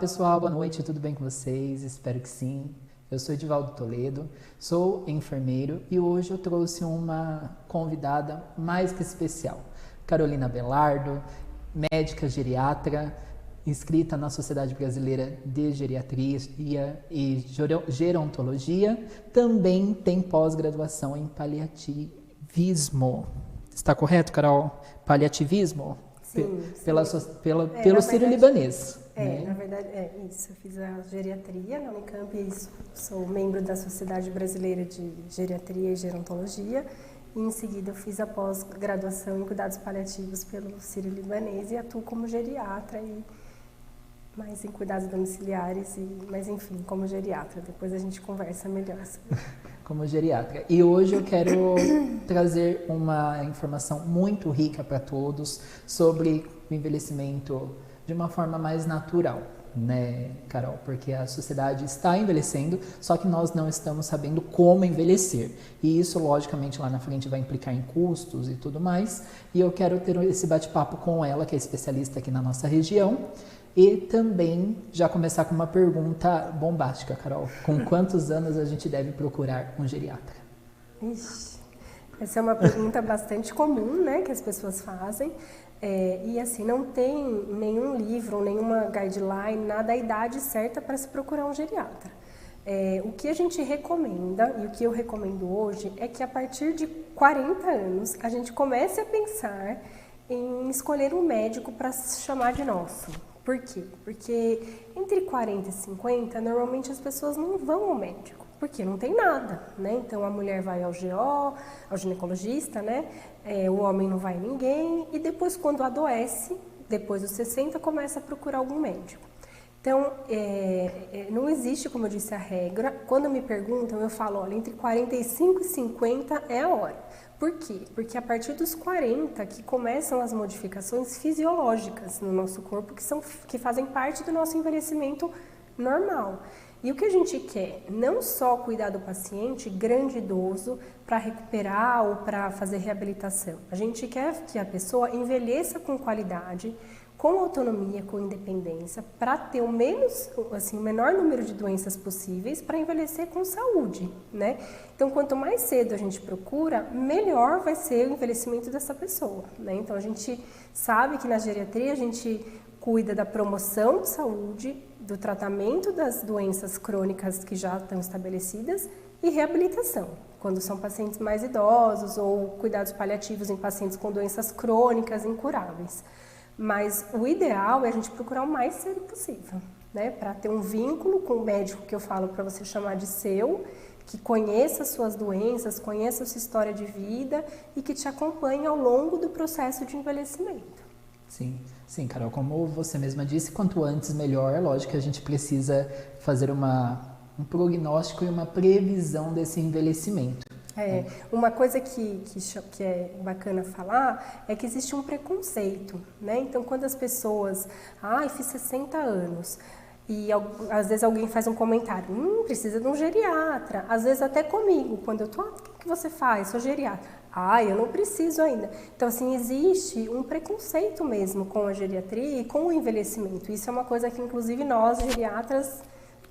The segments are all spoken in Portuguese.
pessoal, boa noite, tudo bem com vocês? Espero que sim. Eu sou Edivaldo Toledo, sou enfermeiro e hoje eu trouxe uma convidada mais que especial. Carolina Belardo, médica geriatra, inscrita na Sociedade Brasileira de Geriatria e Gerontologia, também tem pós-graduação em paliativismo. Está correto, Carol? Paliativismo? Sim, Pelo Sírio-Libanês. Na verdade, isso. Eu fiz a geriatria na Unicamp e sou membro da Sociedade Brasileira de Geriatria e Gerontologia. E em seguida eu fiz a pós-graduação em cuidados paliativos pelo Sírio-Libanês e atuo como geriatra, mais em cuidados domiciliares, mas enfim, como geriatra. Depois a gente conversa melhor. Como geriatra. E hoje eu quero trazer uma informação muito rica para todos sobre o envelhecimento de uma forma mais natural, né, Carol? Porque a sociedade está envelhecendo, só que nós não estamos sabendo como envelhecer. E isso, logicamente, lá na frente vai implicar em custos e tudo mais. E eu quero ter esse bate-papo com ela, que é especialista aqui na nossa região. E também já começar com uma pergunta bombástica, Carol. Com quantos anos a gente deve procurar um geriatra? Ixi, essa é uma pergunta bastante comum, né, que as pessoas fazem. E assim, não tem nenhum livro, nenhuma guideline, nada a idade certa para se procurar um geriatra. O que a gente recomenda, e o que eu recomendo hoje, é que a partir de 40 anos a gente comece a pensar em escolher um médico para se chamar de nosso. Por quê? Porque entre 40 e 50, normalmente as pessoas não vão ao médico, porque não tem nada, né? Então a mulher vai ao GO, ao ginecologista, né? O homem não vai a ninguém, e depois quando adoece, depois dos 60, começa a procurar algum médico. Então, não existe, como eu disse, a regra. Quando me perguntam, eu falo, olha, entre 45 e 50 é a hora. Por quê? Porque a partir dos 40 que começam as modificações fisiológicas no nosso corpo, que fazem parte do nosso envelhecimento normal. E o que a gente quer? Não só cuidar do paciente grande idoso para recuperar ou para fazer reabilitação. A gente quer que a pessoa envelheça com qualidade, com autonomia, com independência, para ter o menor número de doenças possíveis, para envelhecer com saúde, né? Então, quanto mais cedo a gente procura, melhor vai ser o envelhecimento dessa pessoa, né? Então, a gente sabe que na geriatria a gente cuida da promoção de saúde, do tratamento das doenças crônicas que já estão estabelecidas e reabilitação, quando são pacientes mais idosos ou cuidados paliativos em pacientes com doenças crônicas incuráveis. Mas o ideal é a gente procurar o mais cedo possível, né? Para ter um vínculo com o médico que eu falo para você chamar de seu, que conheça as suas doenças, conheça a sua história de vida e que te acompanhe ao longo do processo de envelhecimento. Sim, Carol, como você mesma disse, quanto antes melhor. É lógico que a gente precisa fazer um prognóstico e uma previsão desse envelhecimento. Uma coisa que é bacana falar é que existe um preconceito, né? Então, quando as pessoas, fiz 60 anos, e às vezes alguém faz um comentário, precisa de um geriatra, às vezes até comigo, quando eu tô, o que você faz? Sou geriatra. Eu não preciso ainda. Então, assim, existe um preconceito mesmo com a geriatria e com o envelhecimento. Isso é uma coisa que, inclusive, nós, geriatras,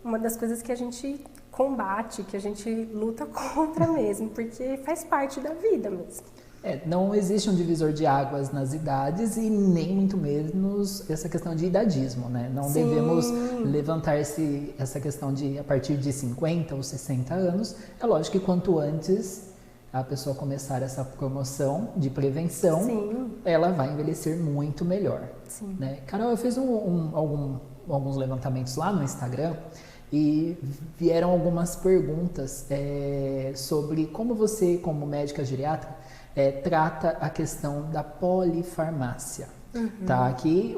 uma das coisas que a gente combate, que a gente luta contra mesmo, porque faz parte da vida mesmo. Não existe um divisor de águas nas idades e nem muito menos essa questão de idadismo, né? Não devemos levantar essa questão de a partir de 50 ou 60 anos. É lógico que quanto antes a pessoa começar essa promoção de prevenção, ela vai envelhecer muito melhor. Né? Carol, eu fiz alguns levantamentos lá no Instagram e vieram algumas perguntas sobre como você, como médica geriatra, trata a questão da polifarmácia. Tá? Aqui,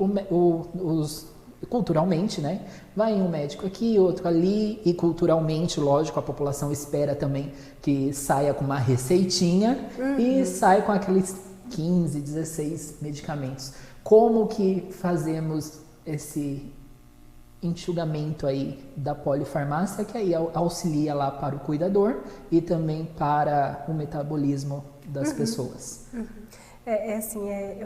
culturalmente, né? Vai um médico aqui, outro ali, e culturalmente, lógico, a população espera também que saia com uma receitinha e sai com aqueles 15, 16 medicamentos. Como que fazemos esse enxugamento aí da polifarmácia, que aí auxilia lá para o cuidador e também para o metabolismo das pessoas? É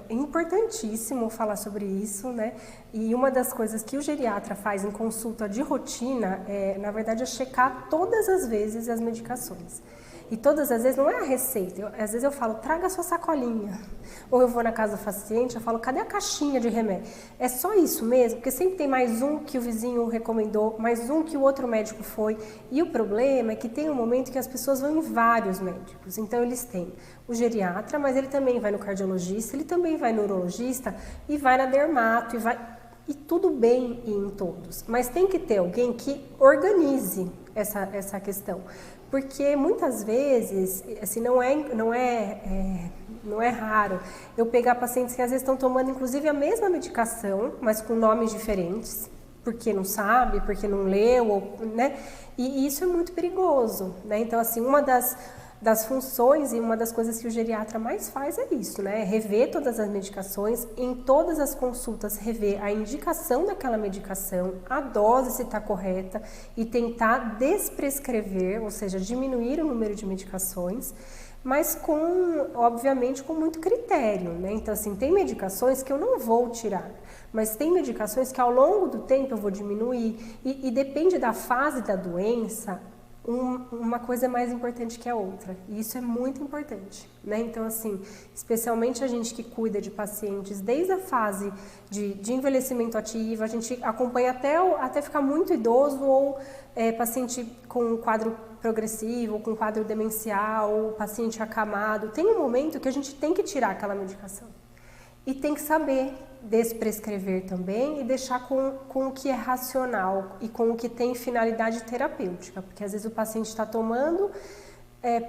importantíssimo falar sobre isso, né? E uma das coisas que o geriatra faz em consulta de rotina na verdade, é checar todas as vezes as medicações. E todas as vezes não é a receita. Às vezes eu falo, traga a sua sacolinha. Ou eu vou na casa do paciente, eu falo, cadê a caixinha de remédio? É só isso mesmo? Porque sempre tem mais um que o vizinho recomendou, mais um que o outro médico foi. E o problema é que tem um momento que as pessoas vão em vários médicos. Então eles têm o geriatra, mas ele também vai no cardiologista, ele também vai no urologista e vai na dermato e tudo bem ir em todos. Mas tem que ter alguém que organize essa questão. Porque muitas vezes, assim, não é raro eu pegar pacientes que às vezes estão tomando inclusive a mesma medicação, mas com nomes diferentes, porque não sabe, porque não leu, né? E isso é muito perigoso, né? Então, assim, uma das funções e uma das coisas que o geriatra mais faz é isso, né? Rever todas as medicações, em todas as consultas rever a indicação daquela medicação, a dose se está correta e tentar desprescrever, ou seja, diminuir o número de medicações, mas obviamente com muito critério, né? Então, assim, tem medicações que eu não vou tirar, mas tem medicações que ao longo do tempo eu vou diminuir e depende da fase da doença, uma coisa é mais importante que a outra, e isso é muito importante, né? Então, assim, especialmente a gente que cuida de pacientes desde a fase de envelhecimento ativo, a gente acompanha até ficar muito idoso ou paciente com quadro progressivo, com quadro demencial, ou paciente acamado. Tem um momento que a gente tem que tirar aquela medicação e tem que saber desprescrever também e deixar com o que é racional e com o que tem finalidade terapêutica, porque às vezes o paciente está tomando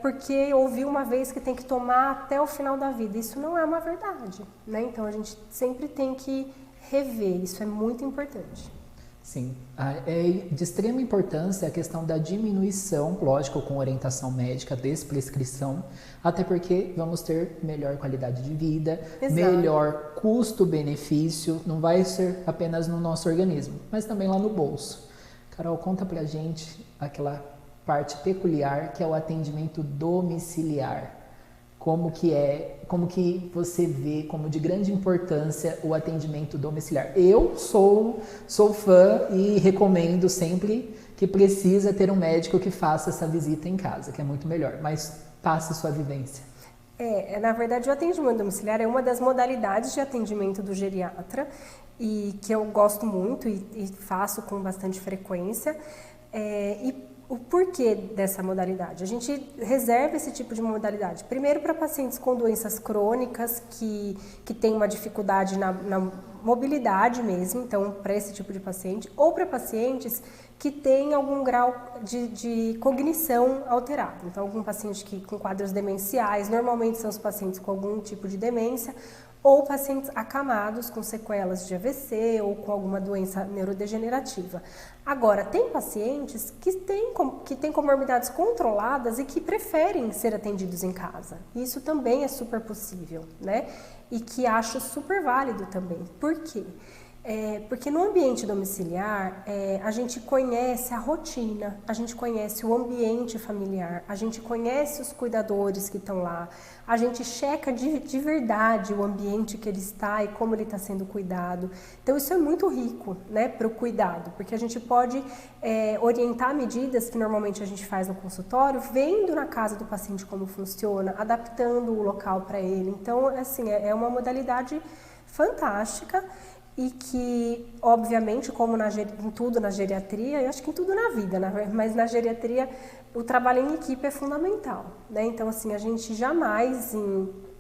porque ouviu uma vez que tem que tomar até o final da vida. Isso não é uma verdade, né? Então a gente sempre tem que rever, isso é muito importante. Sim, é de extrema importância a questão da diminuição, lógico, com orientação médica, desprescrição, até porque vamos ter melhor qualidade de vida, exato, melhor custo-benefício, não vai ser apenas no nosso organismo, mas também lá no bolso. Carol, conta pra gente aquela parte peculiar que é o atendimento domiciliar. Como que você vê como de grande importância o atendimento domiciliar? Eu sou fã e recomendo sempre que precisa ter um médico que faça essa visita em casa, que é muito melhor, mas passe sua vivência. Na verdade, o atendimento domiciliar é uma das modalidades de atendimento do geriatra e que eu gosto muito e faço com bastante frequência. O porquê dessa modalidade? A gente reserva esse tipo de modalidade, primeiro para pacientes com doenças crônicas que têm uma dificuldade na mobilidade mesmo, então para esse tipo de paciente, ou para pacientes que têm algum grau de cognição alterada. Então, algum paciente com quadros demenciais, normalmente são os pacientes com algum tipo de demência, ou pacientes acamados com sequelas de AVC ou com alguma doença neurodegenerativa. Agora, tem pacientes que têm comorbidades controladas e que preferem ser atendidos em casa. Isso também é super possível, né? E que acho super válido também. Por quê? Porque no ambiente domiciliar, a gente conhece a rotina, a gente conhece o ambiente familiar, a gente conhece os cuidadores que estão lá, a gente checa de verdade o ambiente que ele está e como ele está sendo cuidado. Então, isso é muito rico, né, para o cuidado, porque a gente pode orientar medidas que normalmente a gente faz no consultório, vendo na casa do paciente como funciona, adaptando o local para ele. Então, assim, é uma modalidade fantástica. E que, obviamente, como em tudo na geriatria, eu acho que em tudo na vida, né? Mas na geriatria o trabalho em equipe é fundamental, né? Então, assim, a gente jamais,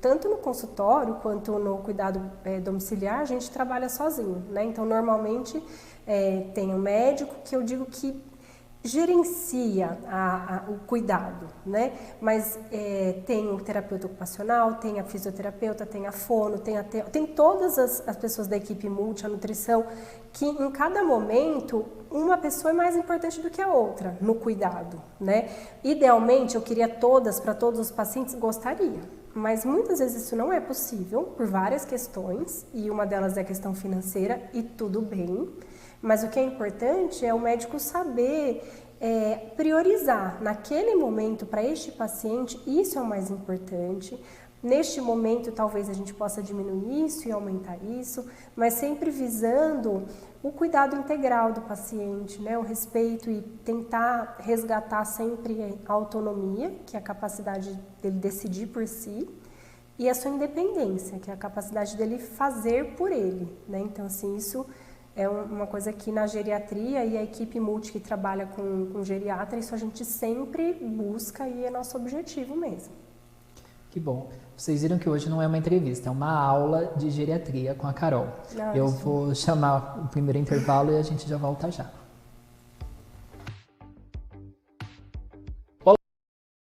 tanto no consultório quanto no cuidado domiciliar, a gente trabalha sozinho, né? Então, normalmente, tem um médico que eu digo que gerencia o cuidado, né? Mas tem o terapeuta ocupacional, tem a fisioterapeuta, tem a fono, tem todas as pessoas da equipe multi, a nutrição, que em cada momento uma pessoa é mais importante do que a outra no cuidado, né? Idealmente eu queria todas para todos os pacientes, gostaria, mas muitas vezes isso não é possível por várias questões e uma delas é a questão financeira e tudo bem. Mas o que é importante é o médico saber priorizar naquele momento para este paciente, isso é o mais importante, Neste momento, talvez a gente possa diminuir isso e aumentar isso, mas sempre visando o cuidado integral do paciente, né? O respeito e tentar resgatar sempre a autonomia, que é a capacidade dele decidir por si, e a sua independência, que é a capacidade dele fazer por ele, né? Então, assim, isso é uma coisa que na geriatria e a equipe multi que trabalha com geriatra, isso a gente sempre busca e é nosso objetivo mesmo. Que bom. Vocês viram que hoje não é uma entrevista, é uma aula de geriatria com a Carol. Eu vou chamar o primeiro intervalo e a gente já volta já.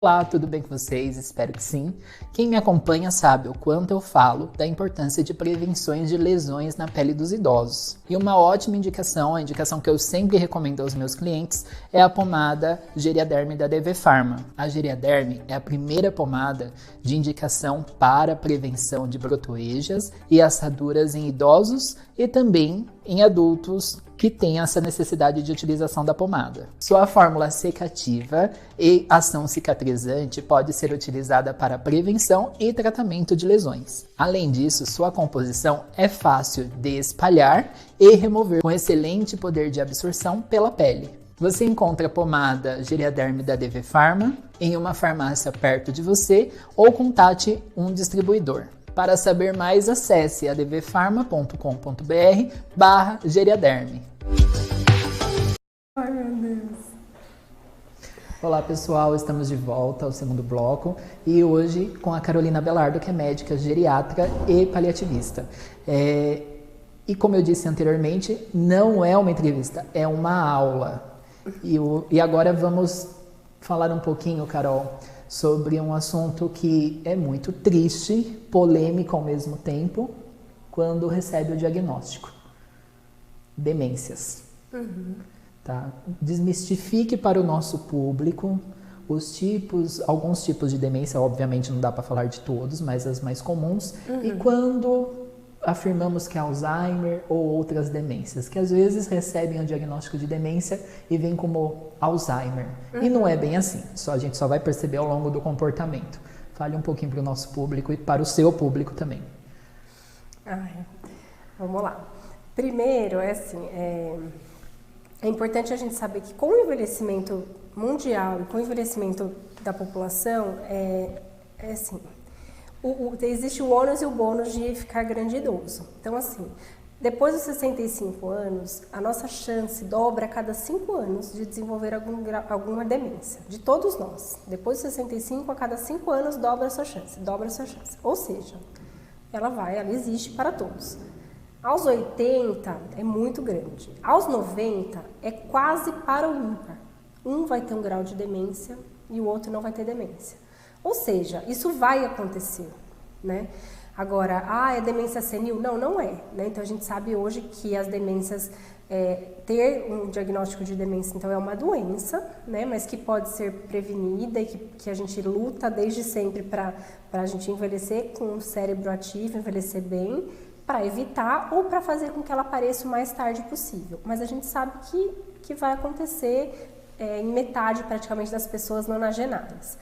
Olá, tudo bem com vocês? Espero que sim. Quem me acompanha sabe o quanto eu falo da importância de prevenções de lesões na pele dos idosos. E uma ótima indicação, a indicação que eu sempre recomendo aos meus clientes, é a pomada Geriaderm da DV Pharma. A Geriaderm é a primeira pomada de indicação para prevenção de brotoejas e assaduras em idosos e também em adultos que têm essa necessidade de utilização da pomada. Sua fórmula secativa e ação cicatrizante pode ser utilizada para prevenção e tratamento de lesões. Além disso, sua composição é fácil de espalhar e remover, com excelente poder de absorção pela pele. Você encontra a pomada Geriaderm da DV Pharma em uma farmácia perto de você ou contate um distribuidor. Para saber mais, acesse advfarma.com.br/geriaderm. Ai, meu Deus. Olá pessoal, estamos de volta ao segundo bloco e hoje com a Carolina Belardo, que é médica geriatra e paliativista. E como eu disse anteriormente, não é uma entrevista, é uma aula. E agora vamos falar um pouquinho, Carol, sobre um assunto que é muito triste, polêmico ao mesmo tempo, quando recebe o diagnóstico. Demências. Tá? Desmistifique para o nosso público alguns tipos de demência, obviamente não dá para falar de todos, mas as mais comuns, e quando afirmamos que é Alzheimer ou outras demências, que às vezes recebem o diagnóstico de demência e vem como Alzheimer. E não é bem assim, a gente só vai perceber ao longo do comportamento. Fale um pouquinho para o nosso público e para o seu público também. Vamos lá. Primeiro, é importante a gente saber que com o envelhecimento mundial e com o envelhecimento da população, existe o ônus e o bônus de ficar grande e idoso. Então, assim, depois dos 65 anos, a nossa chance dobra a cada 5 anos de desenvolver alguma demência. De todos nós. Depois dos 65, a cada 5 anos, dobra a sua chance. Ou seja, ela existe para todos. Aos 80 é muito grande. Aos 90 é quase para o ímpar. Um vai ter um grau de demência e o outro não vai ter demência. Ou seja, isso vai acontecer, né? Agora, é demência senil? Não, não é, né? Então a gente sabe hoje que as demências, ter um diagnóstico de demência, então é uma doença, né? Mas que pode ser prevenida e que a gente luta desde sempre para a gente envelhecer com o cérebro ativo, envelhecer bem, para evitar ou para fazer com que ela apareça o mais tarde possível. Mas a gente sabe que vai acontecer em metade praticamente das pessoas nonagenárias.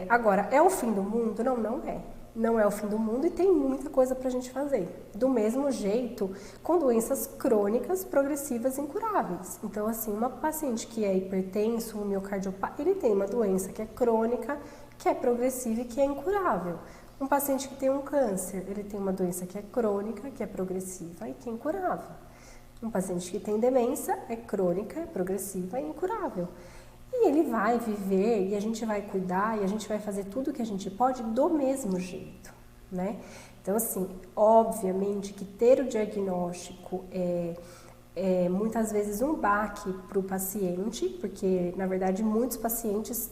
Agora, é o fim do mundo? Não, não é. Não é o fim do mundo e tem muita coisa para a gente fazer. Do mesmo jeito, com doenças crônicas, progressivas e incuráveis. Então, assim, uma paciente que é hipertenso, um miocardiopata, ele tem uma doença que é crônica, que é progressiva e que é incurável. Um paciente que tem um câncer, ele tem uma doença que é crônica, que é progressiva e que é incurável. Um paciente que tem demência é crônica, é progressiva e incurável. E ele vai viver e a gente vai cuidar e a gente vai fazer tudo o que a gente pode do mesmo jeito, né? Então, assim, obviamente que ter o diagnóstico é muitas vezes um baque para o paciente, porque, na verdade, muitos pacientes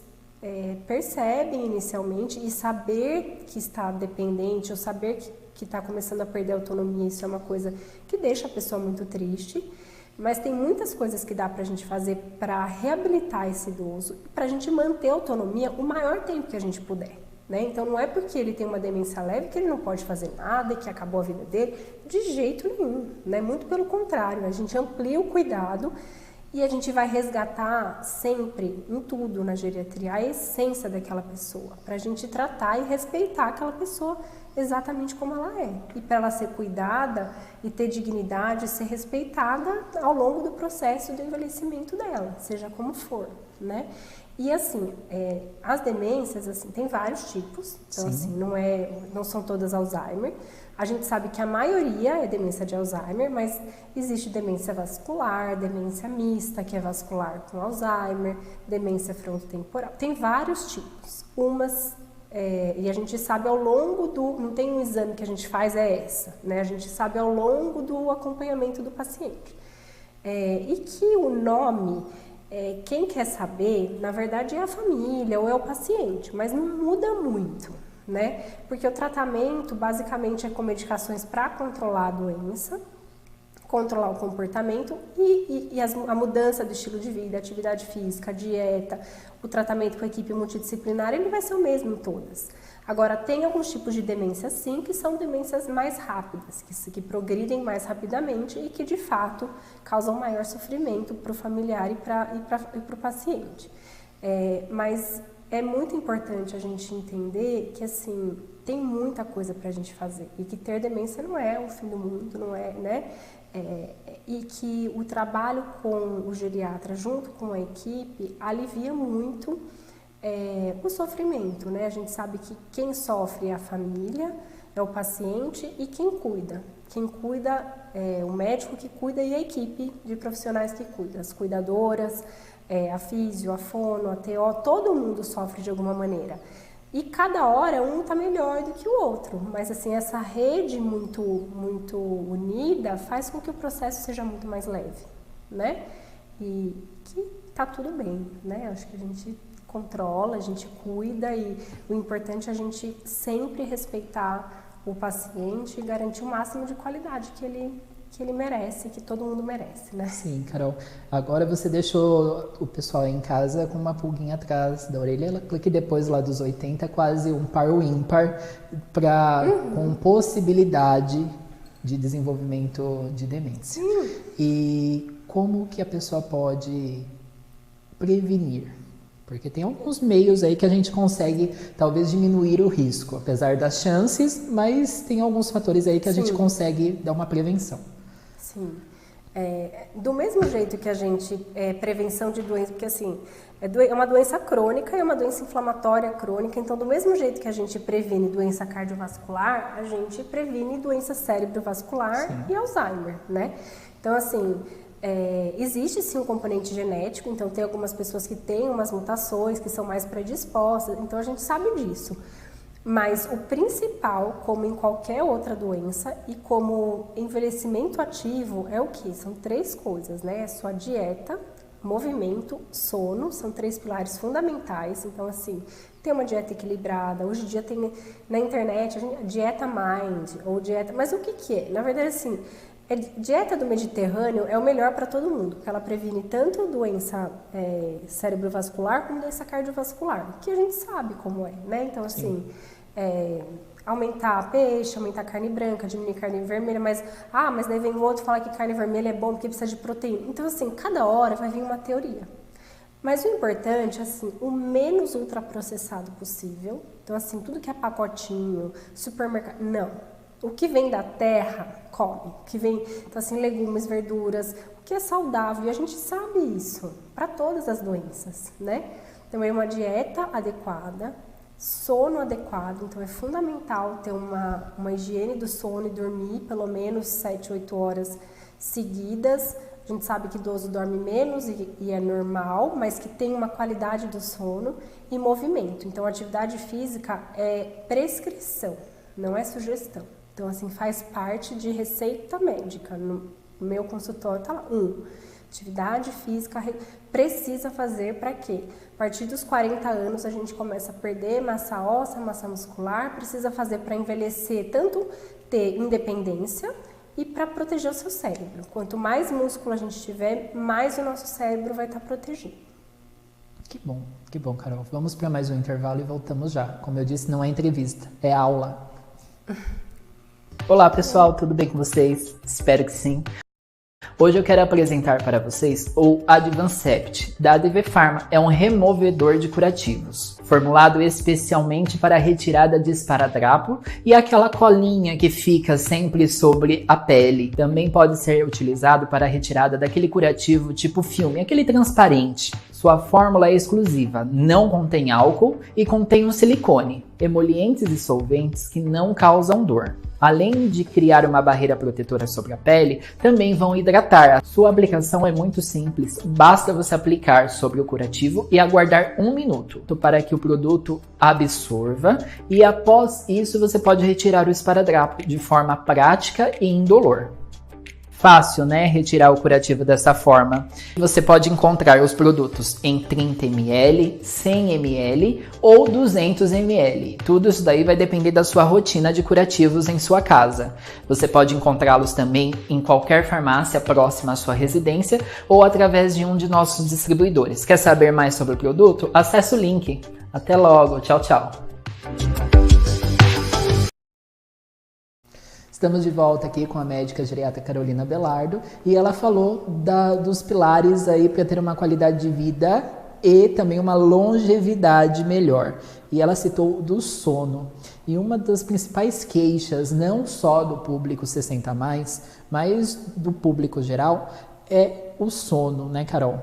percebem inicialmente e saber que está dependente ou saber que está começando a perder a autonomia, isso é uma coisa que deixa a pessoa muito triste. Mas tem muitas coisas que dá pra gente fazer para reabilitar esse idoso e pra gente manter a autonomia o maior tempo que a gente puder, né? Então não é porque ele tem uma demência leve que ele não pode fazer nada e que acabou a vida dele, de jeito nenhum, né? Muito pelo contrário, a gente amplia o cuidado E a gente vai resgatar sempre, em tudo na geriatria, a essência daquela pessoa, para a gente tratar e respeitar aquela pessoa exatamente como ela é. E para ela ser cuidada e ter dignidade, ser respeitada ao longo do processo do envelhecimento dela, seja como for, né? E assim, as demências, assim, tem vários tipos, então assim, não são todas Alzheimer. A gente sabe que a maioria é demência de Alzheimer, mas existe demência vascular, demência mista, que é vascular com Alzheimer, demência frontotemporal. Tem vários tipos. E a gente sabe ao longo não tem um exame que a gente faz, essa, né? A gente sabe ao longo do acompanhamento do paciente. E que o nome, quem quer saber, na verdade é a família ou é o paciente, mas não muda muito, né? Porque o tratamento basicamente é com medicações para controlar a doença, controlar o comportamento e a mudança do estilo de vida, atividade física, dieta, o tratamento com a equipe multidisciplinar, ele vai ser o mesmo em todas. Agora, tem alguns tipos de demência, sim, que são demências mais rápidas, que progridem mais rapidamente e que, de fato, causam maior sofrimento para o familiar e para o paciente. Mas é muito importante a gente entender que, assim, tem muita coisa para a gente fazer e que ter demência não é o fim do mundo, não é, né? E que o trabalho com o geriatra junto com a equipe alivia muito o sofrimento, né? A gente sabe que quem sofre é a família, é o paciente e quem cuida. Quem cuida é o médico que cuida e a equipe de profissionais que cuida, as cuidadoras, a físio, a fono, a TO, todo mundo sofre de alguma maneira. E cada hora um está melhor do que o outro, mas assim, essa rede muito unida faz com que o processo seja muito mais leve, né? E que tá tudo bem, né? Acho que a gente controla, a gente cuida e o importante é a gente sempre respeitar o paciente e garantir o máximo de qualidade que ele merece, que todo mundo merece, né? Sim, Carol. Agora você deixou o pessoal em casa com uma pulguinha atrás da orelha, que depois lá dos 80 é quase um par ou ímpar com possibilidade de desenvolvimento de demência. E como que a pessoa pode prevenir? Porque tem alguns meios aí que a gente consegue talvez diminuir o risco, apesar das chances, mas tem alguns fatores aí que a gente consegue dar uma prevenção. Sim. Do mesmo jeito que a gente, prevenção de doença, porque assim, é uma doença crônica e é uma doença inflamatória crônica, então do mesmo jeito que a gente previne doença cardiovascular, a gente previne doença cerebrovascular e Alzheimer, né? Então assim, existe sim um componente genético, então tem algumas pessoas que têm umas mutações, que são mais predispostas, então a gente sabe disso. Mas o principal, como em qualquer outra doença e como envelhecimento ativo, é o que? São 3 coisas, né? É sua dieta, movimento, sono, são 3 pilares fundamentais. Então, assim, ter uma dieta equilibrada. Hoje em dia tem na internet dieta mind ou dieta... Mas o que é? Na verdade, assim, dieta do Mediterrâneo é o melhor para todo mundo, porque ela previne tanto doença cerebrovascular como doença cardiovascular, que a gente sabe como é, né? Então, assim, aumentar peixe, aumentar carne branca, diminuir carne vermelha, mas daí vem o outro falar que carne vermelha é bom porque precisa de proteína. Então, assim, cada hora vai vir uma teoria. Mas o importante, assim, o menos ultraprocessado possível. Então, assim, tudo que é pacotinho, supermercado, não. O que vem da terra, come. O que vem, então assim, legumes, verduras, o que é saudável. E a gente sabe isso para todas as doenças, né? Então, é uma dieta adequada, sono adequado. Então, é fundamental ter uma higiene do sono e dormir pelo menos 7, 8 horas seguidas. A gente sabe que idoso dorme menos e é normal, mas que tem uma qualidade do sono e movimento. Então, atividade física é prescrição, não é sugestão. Então, assim, faz parte de receita médica. No meu consultório está lá. Atividade física precisa fazer para quê? A partir dos 40 anos a gente começa a perder massa óssea, massa muscular, precisa fazer para envelhecer, tanto ter independência e para proteger o seu cérebro. Quanto mais músculo a gente tiver, mais o nosso cérebro vai estar protegido. Que bom, Carol. Vamos para mais um intervalo e voltamos já. Como eu disse, não é entrevista, é aula. Olá, pessoal, tudo bem com vocês? Espero que sim. Hoje eu quero apresentar para vocês o Advancept, da ADV Pharma. É um removedor de curativos, formulado especialmente para a retirada de esparadrapo e aquela colinha que fica sempre sobre a pele. Também pode ser utilizado para a retirada daquele curativo tipo filme, aquele transparente. Sua fórmula é exclusiva, não contém álcool e contém um silicone, emolientes e solventes que não causam dor. Além de criar uma barreira protetora sobre a pele, também vão hidratar. Sua aplicação é muito simples, basta você aplicar sobre o curativo e aguardar 1 minuto para que o produto absorva e após isso você pode retirar o esparadrapo de forma prática e indolor. Fácil, né? Retirar o curativo dessa forma. Você pode encontrar os produtos em 30 ml, 100 ml ou 200 ml. Tudo isso daí vai depender da sua rotina de curativos em sua casa. Você pode encontrá-los também em qualquer farmácia próxima à sua residência ou através de um de nossos distribuidores. Quer saber mais sobre o produto? Acesse o link. Até logo. Tchau, tchau. Estamos de volta aqui com a médica geriatra Carolina Belardo e ela falou dos pilares aí para ter uma qualidade de vida e também uma longevidade melhor. E ela citou do sono. E uma das principais queixas, não só do público 60+, mas do público geral, é o sono, né, Carol?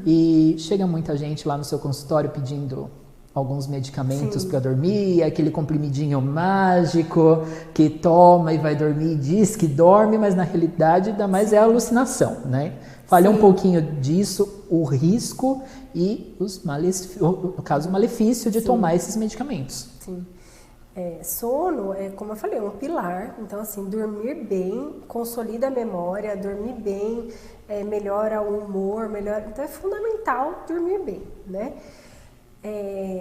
E chega muita gente lá no seu consultório pedindo alguns medicamentos para dormir, aquele comprimidinho mágico que toma e vai dormir, diz que dorme, mas na realidade ainda mais é alucinação, né? Fale um pouquinho disso, o risco e no caso, o malefício de tomar esses medicamentos. Sim. Sono é, como eu falei, um pilar. Então, assim, dormir bem consolida a memória, dormir bem melhora o humor, então é fundamental dormir bem, né?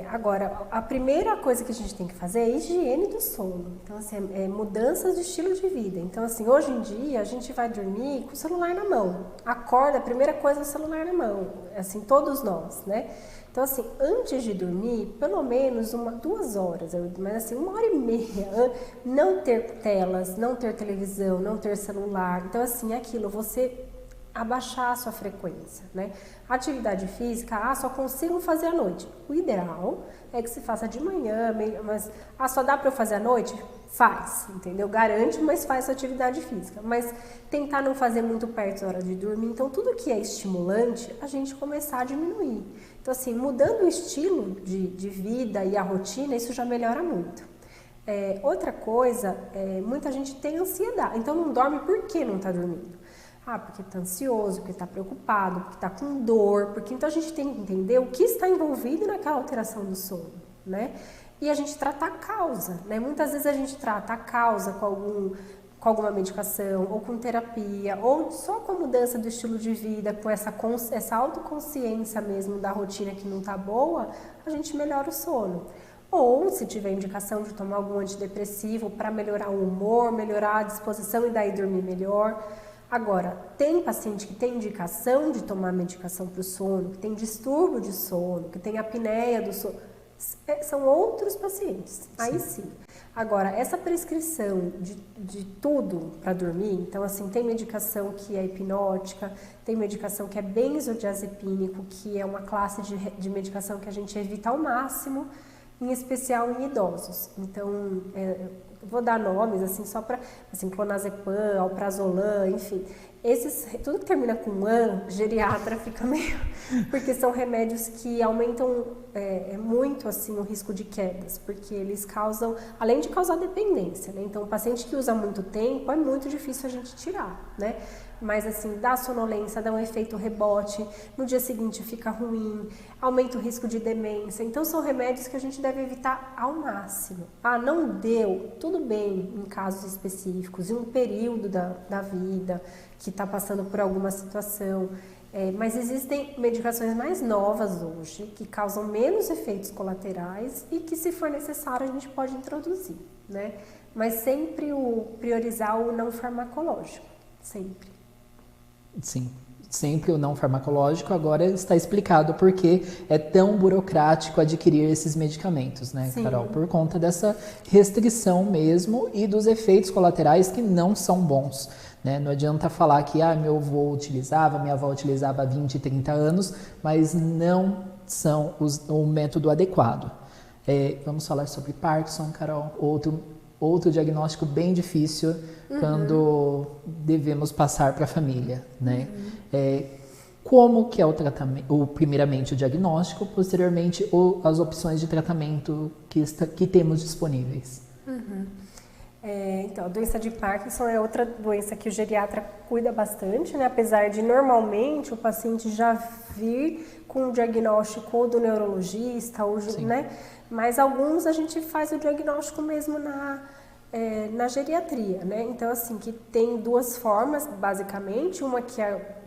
Agora, a primeira coisa que a gente tem que fazer é a higiene do sono. Então, assim, mudanças de estilo de vida. Então, assim, hoje em dia a gente vai dormir com o celular na mão. Acorda, a primeira coisa é o celular na mão. Assim, todos nós, né? Então, assim, antes de dormir, pelo menos 2 horas, mas assim, 1h30, não ter telas, não ter televisão, não ter celular. Então, assim, você abaixar a sua frequência, né? Atividade física, só consigo fazer à noite. O ideal é que se faça de manhã, mas só dá para eu fazer à noite? Faz, entendeu? Garante, mas faz a atividade física. Mas tentar não fazer muito perto da hora de dormir. Então, tudo que é estimulante, a gente começar a diminuir. Então, assim, mudando o estilo de vida e a rotina, isso já melhora muito. Outra coisa, muita gente tem ansiedade. Então, não dorme por que não está dormindo? Porque está ansioso, porque está preocupado, porque está com dor, porque então a gente tem que entender o que está envolvido naquela alteração do sono, né? E a gente trata a causa, né? Muitas vezes a gente trata a causa com alguma medicação, ou com terapia, ou só com a mudança do estilo de vida, com essa autoconsciência mesmo da rotina que não está boa, a gente melhora o sono. Ou, se tiver indicação de tomar algum antidepressivo para melhorar o humor, melhorar a disposição e daí dormir melhor. Agora, tem paciente que tem indicação de tomar medicação para o sono, que tem distúrbio de sono, que tem apneia do sono, são outros pacientes, aí sim. Agora, essa prescrição de tudo para dormir, então assim, tem medicação que é hipnótica, tem medicação que é benzodiazepínico, que é uma classe de medicação que a gente evita ao máximo, em especial em idosos. Então, vou dar nomes, assim, só para, assim, clonazepam, alprazolam, enfim. Tudo que termina com an, geriatra fica meio... Porque são remédios que aumentam muito, assim, o risco de quedas, porque eles causam, além de causar dependência, né? Então, o paciente que usa muito tempo, é muito difícil a gente tirar, né? Mas, assim, dá sonolência, dá um efeito rebote, no dia seguinte fica ruim, aumenta o risco de demência. Então, são remédios que a gente deve evitar ao máximo. Não deu, tudo bem em casos específicos, em um período da vida que está passando por alguma situação. Mas existem medicações mais novas hoje que causam menos efeitos colaterais e que, se for necessário, a gente pode introduzir, né? Mas sempre priorizar o não farmacológico, sempre. Sim, sempre o não farmacológico. Agora está explicado por que é tão burocrático adquirir esses medicamentos, né, Sim. Carol? Por conta dessa restrição mesmo e dos efeitos colaterais que não são bons. né? Não adianta falar que meu avô utilizava, minha avó utilizava há 20, 30 anos, mas não são o método adequado. Vamos falar sobre Parkinson, Carol, outro diagnóstico bem difícil quando devemos passar para a família, né? Como que é o tratamento, primeiramente o diagnóstico, posteriormente as opções de tratamento que temos disponíveis. Então, a doença de Parkinson é outra doença que o geriatra cuida bastante, né? Apesar de normalmente o paciente já vir com o diagnóstico ou do neurologista, ou, né? Mas alguns a gente faz o diagnóstico mesmo na geriatria, né? Então, assim, que tem duas formas, basicamente, uma que é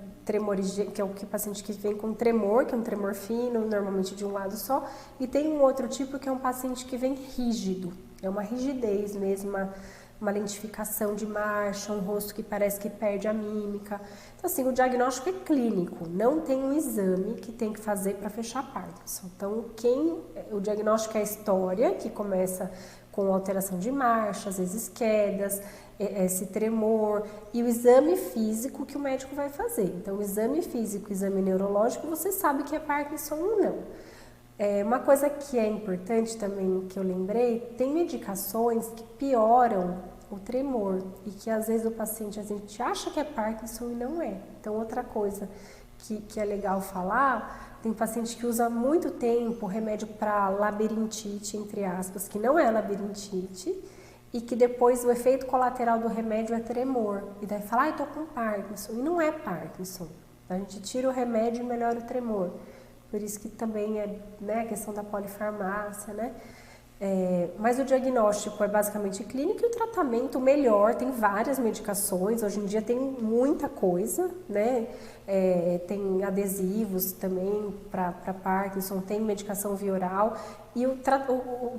que é o paciente que vem com tremor, que é um tremor fino, normalmente de um lado só, e tem um outro tipo que é um paciente que vem rígido, é uma rigidez mesmo, uma lentificação de marcha, um rosto que parece que perde a mímica. Então, assim, o diagnóstico é clínico, não tem um exame que tem que fazer para fechar Parkinson. Então, o diagnóstico é a história, que começa com alteração de marcha, às vezes quedas, esse tremor, e o exame físico que o médico vai fazer. Então, o exame físico, o exame neurológico, você sabe que é Parkinson ou não. Uma coisa que é importante também, que eu lembrei, tem medicações que pioram o tremor e que às vezes a gente acha que é Parkinson e não é. Então, outra coisa que é legal falar, tem paciente que usa muito tempo remédio para labirintite, entre aspas, que não é labirintite, e que depois o efeito colateral do remédio é tremor. E daí fala, tô com Parkinson. E não é Parkinson. A gente tira o remédio e melhora o tremor. Por isso que também é, né, a questão da polifarmácia, né? Mas o diagnóstico é basicamente clínico e o tratamento melhor, tem várias medicações, hoje em dia tem muita coisa, né? Tem adesivos também para Parkinson, tem medicação via oral e o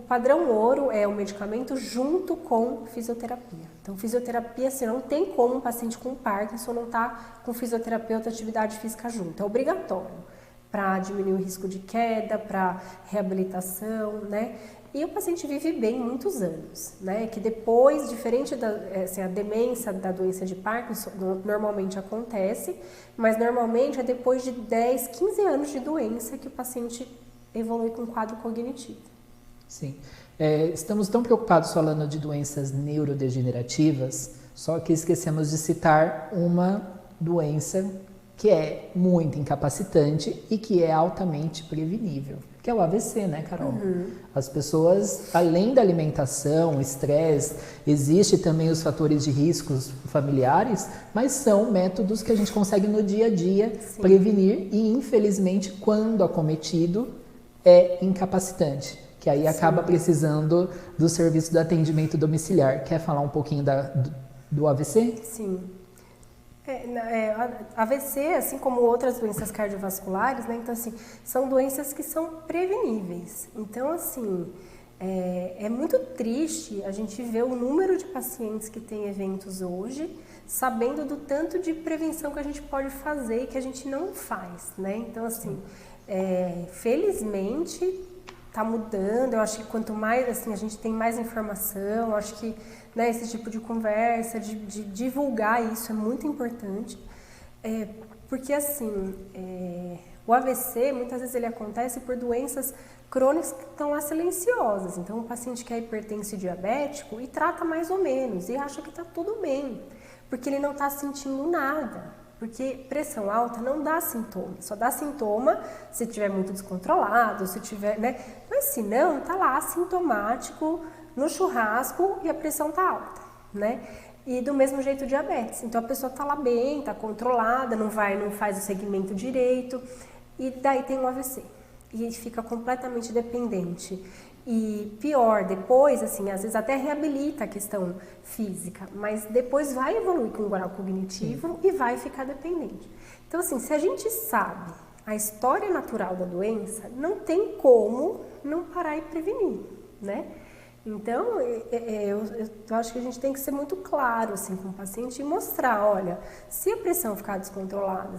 padrão ouro é o medicamento junto com fisioterapia. Então, fisioterapia, assim, não tem como um paciente com Parkinson não estar com fisioterapeuta atividade física junto, é obrigatório para diminuir o risco de queda, para reabilitação, né? E o paciente vive bem muitos anos, né? Que depois, diferente a demência da doença de Parkinson, normalmente acontece, mas normalmente é depois de 10, 15 anos de doença que o paciente evolui com um quadro cognitivo. Sim. Estamos tão preocupados falando de doenças neurodegenerativas, só que esquecemos de citar uma doença que é muito incapacitante e que é altamente prevenível, que é o AVC, né, Carol? As pessoas, além da alimentação, estresse, existe também os fatores de riscos familiares, mas são métodos que a gente consegue no dia a dia prevenir e, infelizmente, quando acometido, é incapacitante, que aí acaba precisando do serviço do atendimento domiciliar. Quer falar um pouquinho do AVC? Sim. AVC, assim como outras doenças cardiovasculares, né? Então, assim, são doenças que são preveníveis. Então, assim, é muito triste a gente ver o número de pacientes que têm eventos hoje, sabendo do tanto de prevenção que a gente pode fazer e que a gente não faz, né? Então, assim, felizmente está mudando. Eu acho que quanto mais, assim, a gente tem mais informação, eu acho que, né, esse tipo de conversa, de divulgar isso é muito importante, porque assim, o AVC muitas vezes ele acontece por doenças crônicas que estão lá silenciosas. Então, o paciente que é hipertenso e diabético e trata mais ou menos e acha que está tudo bem, porque ele não está sentindo nada. Porque pressão alta não dá sintoma, só dá sintoma se estiver muito descontrolado, se tiver, né? Mas se não, tá lá assintomático no churrasco e a pressão tá alta, né? E do mesmo jeito o diabetes. Então a pessoa tá lá bem, tá controlada, não faz o segmento direito e daí tem um AVC. E fica completamente dependente. E pior, depois, assim, às vezes até reabilita a questão física, mas depois vai evoluir com o grau cognitivo e vai ficar dependente. Então, assim, se a gente sabe a história natural da doença, não tem como não parar e prevenir, né? Então, eu acho que a gente tem que ser muito claro, assim, com o paciente e mostrar, olha, se a pressão ficar descontrolada,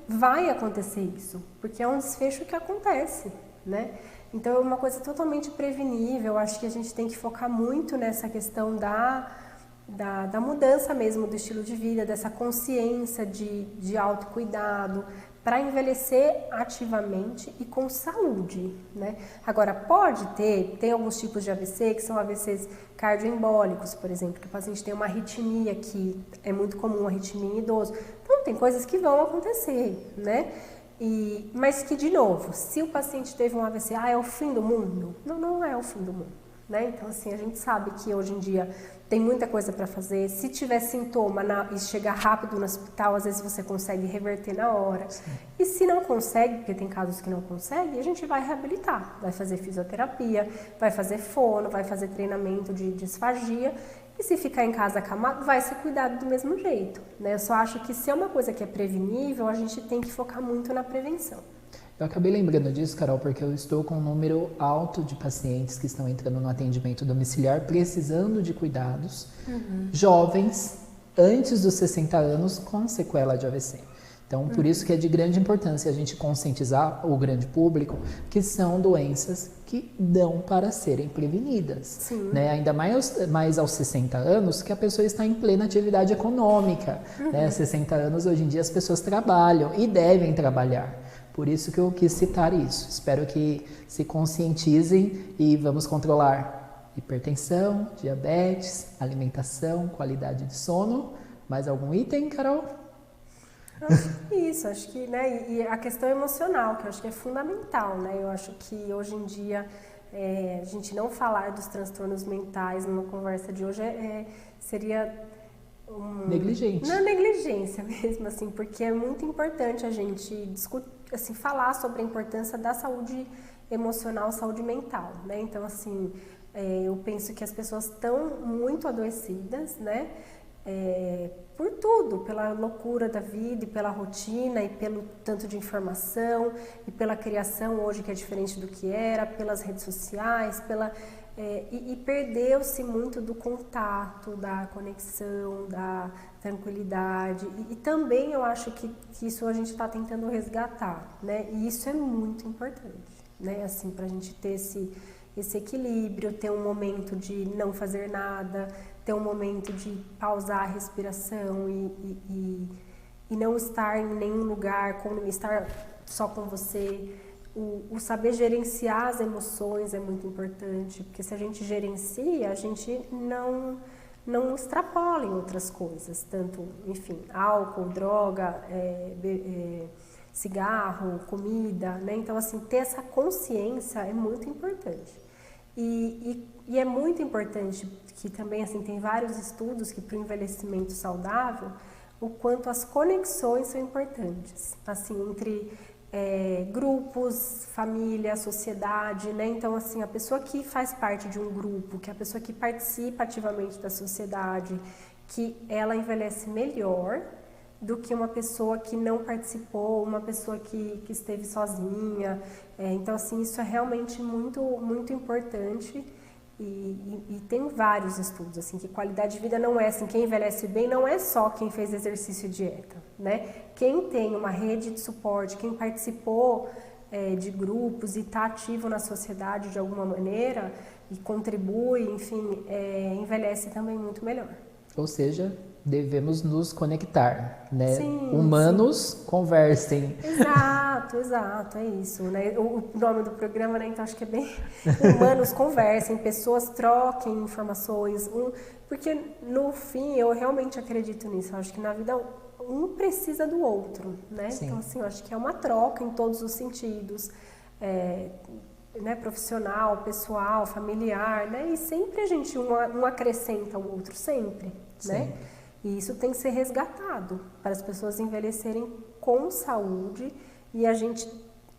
vai acontecer isso, porque é um desfecho que acontece, né? Então, é uma coisa totalmente prevenível. Eu acho que a gente tem que focar muito nessa questão da mudança mesmo do estilo de vida, dessa consciência de autocuidado, para envelhecer ativamente e com saúde, né? Agora, tem alguns tipos de AVC que são AVCs cardioembólicos, por exemplo, que o paciente tem uma arritmia, que é muito comum, a arritmia em idoso. Então, tem coisas que vão acontecer, né? Mas que, de novo, se o paciente teve um AVC, é o fim do mundo? Não, não é o fim do mundo, né? Então, assim, a gente sabe que hoje em dia tem muita coisa para fazer. Se tiver sintoma e chegar rápido no hospital, às vezes você consegue reverter na hora. Sim. E se não consegue, porque tem casos que não consegue, a gente vai reabilitar. Vai fazer fisioterapia, vai fazer fono, vai fazer treinamento de disfagia. E se ficar em casa acamado, vai ser cuidado do mesmo jeito, né? Eu só acho que se é uma coisa que é prevenível, a gente tem que focar muito na prevenção. Eu acabei lembrando disso, Carol, porque eu estou com um número alto de pacientes que estão entrando no atendimento domiciliar precisando de cuidados, jovens, antes dos 60 anos, com sequela de AVC. Então, por isso que é de grande importância a gente conscientizar o grande público que são doenças que dão para serem prevenidas. Né? Ainda mais aos 60 anos, que a pessoa está em plena atividade econômica. Né? 60 anos, hoje em dia, as pessoas trabalham e devem trabalhar. Por isso que eu quis citar isso. Espero que se conscientizem e vamos controlar hipertensão, diabetes, alimentação, qualidade de sono. Mais algum item, Carol? Acho que, né, e a questão emocional, que eu acho que é fundamental, né? Eu acho que hoje em dia a gente não falar dos transtornos mentais numa conversa de hoje seria negligente. Não é negligência mesmo, assim, porque é muito importante a gente discutir, assim, falar sobre a importância da saúde emocional, saúde mental, né? Então, assim, eu penso que as pessoas estão muito adoecidas, né? Por tudo, pela loucura da vida e pela rotina e pelo tanto de informação e pela criação hoje que é diferente do que era, pelas redes sociais, e perdeu-se muito do contato, da conexão, da tranquilidade e também eu acho que isso a gente está tentando resgatar, né? E isso é muito importante, né? Assim, para a gente ter esse equilíbrio, ter um momento de não fazer nada, ter um momento de pausar a respiração e não estar em nenhum lugar, estar só com você. O saber gerenciar as emoções é muito importante, porque se a gente gerencia, a gente não extrapola em outras coisas, tanto, enfim, álcool, droga, cigarro, comida, né? Então, assim, ter essa consciência é muito importante. E é muito importante que também, assim, tem vários estudos que para o envelhecimento saudável, o quanto as conexões são importantes, assim, entre grupos, família, sociedade, né? Então, assim, a pessoa que faz parte de um grupo, que é a pessoa que participa ativamente da sociedade, que ela envelhece melhor do que uma pessoa que não participou, uma pessoa que esteve sozinha. Então, assim, isso é realmente muito, muito importante e tem vários estudos, assim, que qualidade de vida não é, assim, quem envelhece bem não é só quem fez exercício e dieta, né? Quem tem uma rede de suporte, quem participou de grupos e está ativo na sociedade de alguma maneira e contribui, enfim, envelhece também muito melhor. Ou seja, devemos nos conectar, né? Sim, Humanos, sim. Conversem. Exato, é isso, né? O nome do programa, né? Então acho que é bem humanos conversem, pessoas troquem informações, porque no fim eu realmente acredito nisso. Eu acho que na vida um precisa do outro, né? Sim. Então assim, eu acho que é uma troca em todos os sentidos, né? Profissional, pessoal, familiar, né? E sempre a gente um acrescenta o outro, sempre, sim, né? E isso tem que ser resgatado para as pessoas envelhecerem com saúde e a gente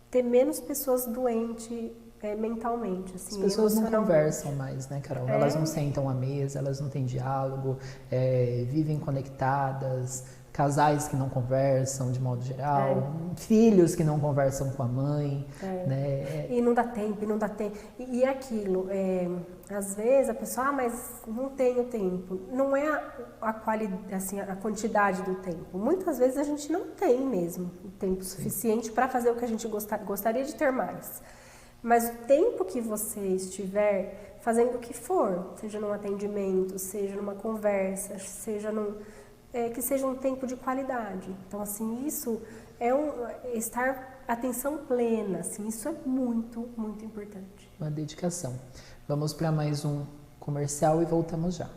ter menos pessoas doentes mentalmente. Assim, as pessoas não conversam mais, né, Carol? Elas não sentam à mesa, elas não têm diálogo, vivem conectadas, casais que não conversam de modo geral, filhos que não conversam com a mãe. Né? E não dá tempo. E aquilo, às vezes a pessoa, mas não tenho tempo. Não é a qualidade, assim, a quantidade do tempo. Muitas vezes a gente não tem mesmo o tempo suficiente para fazer o que a gente gostaria de ter mais. Mas o tempo que você estiver fazendo o que for, seja num atendimento, seja numa conversa, seja que seja um tempo de qualidade. Então, assim, isso é estar atenção plena, assim, isso é muito, muito importante. Uma dedicação. Vamos para mais um comercial e voltamos já.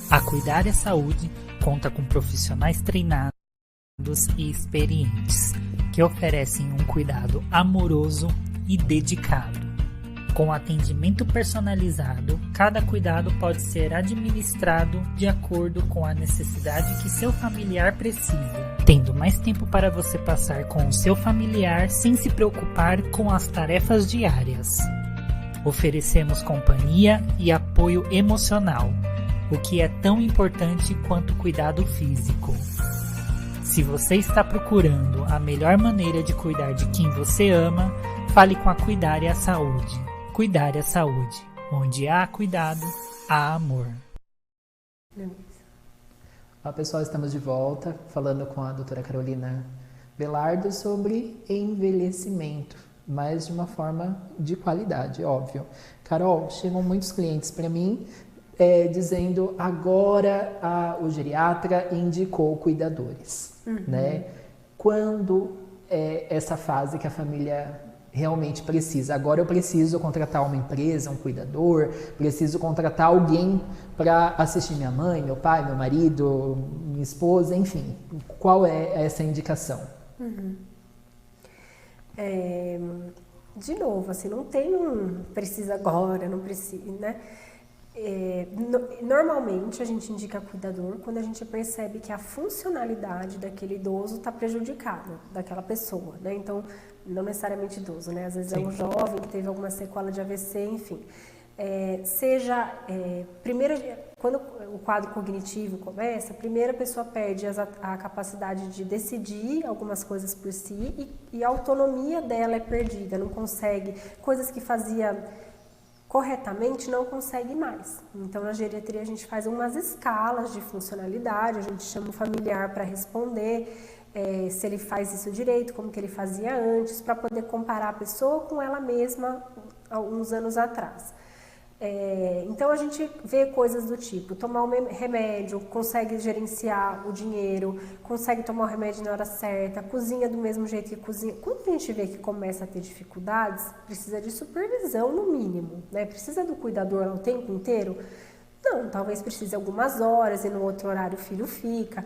A Cuidar é Saúde conta com profissionais treinados e experientes, que oferecem um cuidado amoroso e dedicado. Com atendimento personalizado, cada cuidado pode ser administrado de acordo com a necessidade que seu familiar precisa, tendo mais tempo para você passar com o seu familiar sem se preocupar com as tarefas diárias. Oferecemos companhia e apoio emocional, o que é tão importante quanto o cuidado físico. Se você está procurando a melhor maneira de cuidar de quem você ama, fale com a Cuidar é Saúde. Cuidar é Saúde. Onde há cuidado, há amor. Olá pessoal, estamos de volta falando com a doutora Carolina Belardo sobre envelhecimento, mas de uma forma de qualidade, óbvio. Carol, chegam muitos clientes para mim dizendo agora o geriatra indicou cuidadores, né? Quando é essa fase que a família realmente precisa? Agora eu preciso contratar uma empresa, um cuidador, preciso contratar alguém para assistir minha mãe, meu pai, meu marido, minha esposa, enfim. Qual é essa indicação? De novo, assim, não tem precisa agora, não precisa, né? Normalmente a gente indica cuidador quando a gente percebe que a funcionalidade daquele idoso está prejudicada, daquela pessoa, né? Então, não necessariamente idoso, né? Às vezes Sim. É um jovem que teve alguma sequela de AVC, enfim. Primeiro, quando o quadro cognitivo começa, primeiro a pessoa perde a capacidade de decidir algumas coisas por si e a autonomia dela é perdida, não consegue, coisas que fazia corretamente não consegue mais. Então, na geriatria a gente faz umas escalas de funcionalidade, a gente chama o familiar para responder se ele faz isso direito, como que ele fazia antes, para poder comparar a pessoa com ela mesma há uns anos atrás. Então, a gente vê coisas do tipo, tomar um remédio, consegue gerenciar o dinheiro, consegue tomar o remédio na hora certa, cozinha do mesmo jeito que cozinha. Quando a gente vê que começa a ter dificuldades, precisa de supervisão no mínimo, né? Precisa do cuidador o tempo inteiro? Não, talvez precise algumas horas e no outro horário o filho fica,